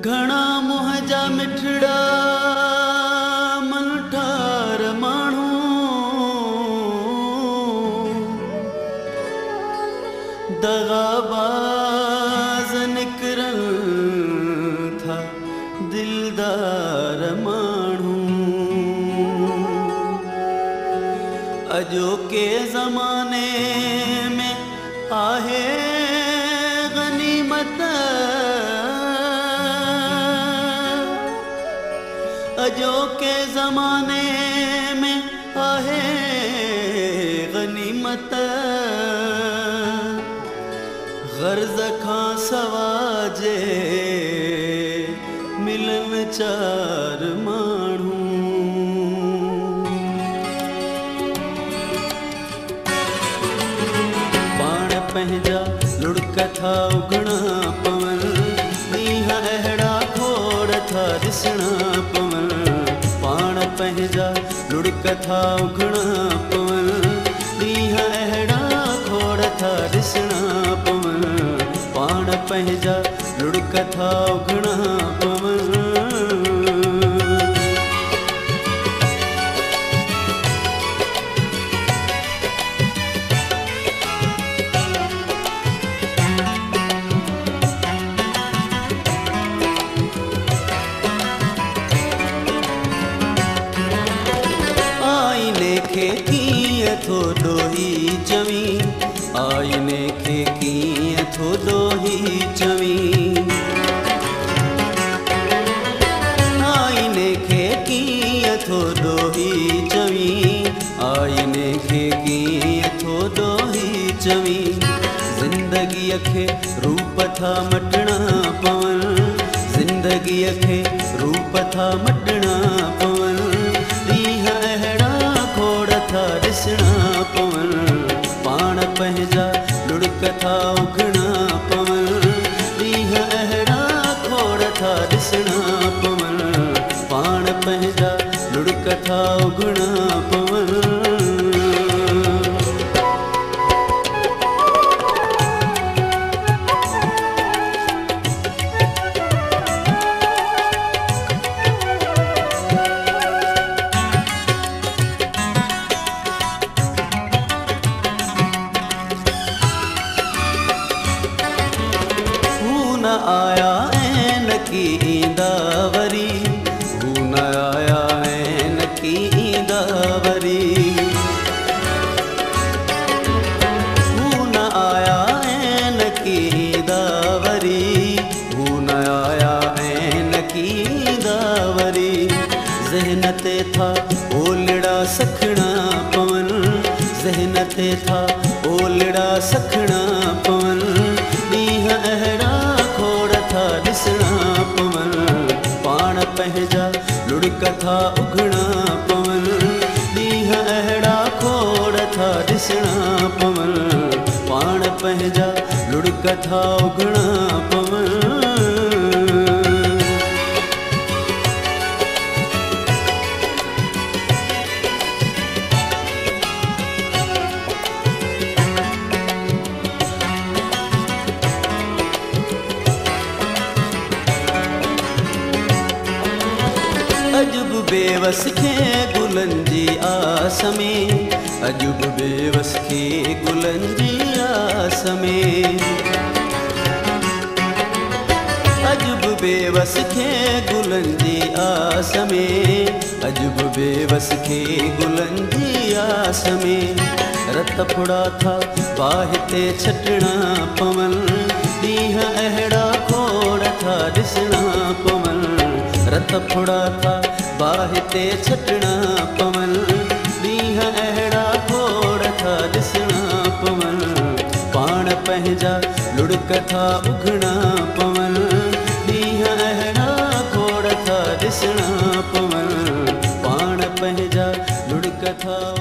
घणा मोह जा मिठड़ा मन ठार माण्हू दगाबाज निकरन था दिलदार माण्हू अॼोके ज़माने में आहे गनीमत अॼोके ज़माने में आहे गनीमत गर्ज़ खां सवाजे मिलन चार माण्हू पाण पंहिंजा लुड़क था उगणा पवन ॾींहं अहिड़ा खोड़ था ॾिसणा पवन पाण पंहिंजा लुड़क था उगणा पवन ॾींहं अहिड़ा खोड़ था ॾिसणा पवन पाण पंहिंजा लुड़क था उगणा पवन आईने खे कीअं थो ॾोही चवीं आईने खे कीअं थो ॾोही चवीं आईने खे कीअं थो ॾोही चवीं आईने खे कीअं थो ॾोही चवीं ज़िंदगीअ खे रूप था मटणा पवन ज़िंदगीअ खे रूप था मटणा पवन ॾींहं अहिड़ा खोड़ था ॾिसणा पवन पाण पंहिंजा लुड़क था उगणा पवन ॾींहं अहिड़ा खोड़ था ॾिसणा पवन पाण पंहिंजा लुड़क था उगणा पवन न आया ऐं न की ईंदा वरी हू न आया ऐं न की ईंदा वरी हू न आया ऐं न की ईंदा वरी हू न आया ऐं न की ईंदा वरी ज़हन ते था ओलड़ा सखणा पवन ज़हन ते था ओलड़ा सखणा पवन ॾींहं अहिड़ा था ॾिसणा पवन पाण पंहिंजा लुड़क था उगणा पवन ॾींहं अहिड़ा खोड़ था ॾिसणा पवन पाण पंहिंजा लुड़क था उगणा पवन अजब बेवस खे गुलन जी आस में अजब बेवस खे गुलन जी आस में अजब बेवस खे गुलन जी आस में अजब बेवस खे गुलन जी आस में रत फुड़ा था बाहि ते छटणा पवन ॾींहं अहिड़ा खोड़ था ॾिसणा पवन रत फुड़ा था बाहि ते छटणा पवन ॾींहं अहिड़ा खोड़ था ॾिसणा पवन पाण पंहिंजा लुड़क था उगणा पवन ॾींहं अहिड़ा खोड़ था ॾिसणा पवन पाण पंहिंजा लुड़ कथा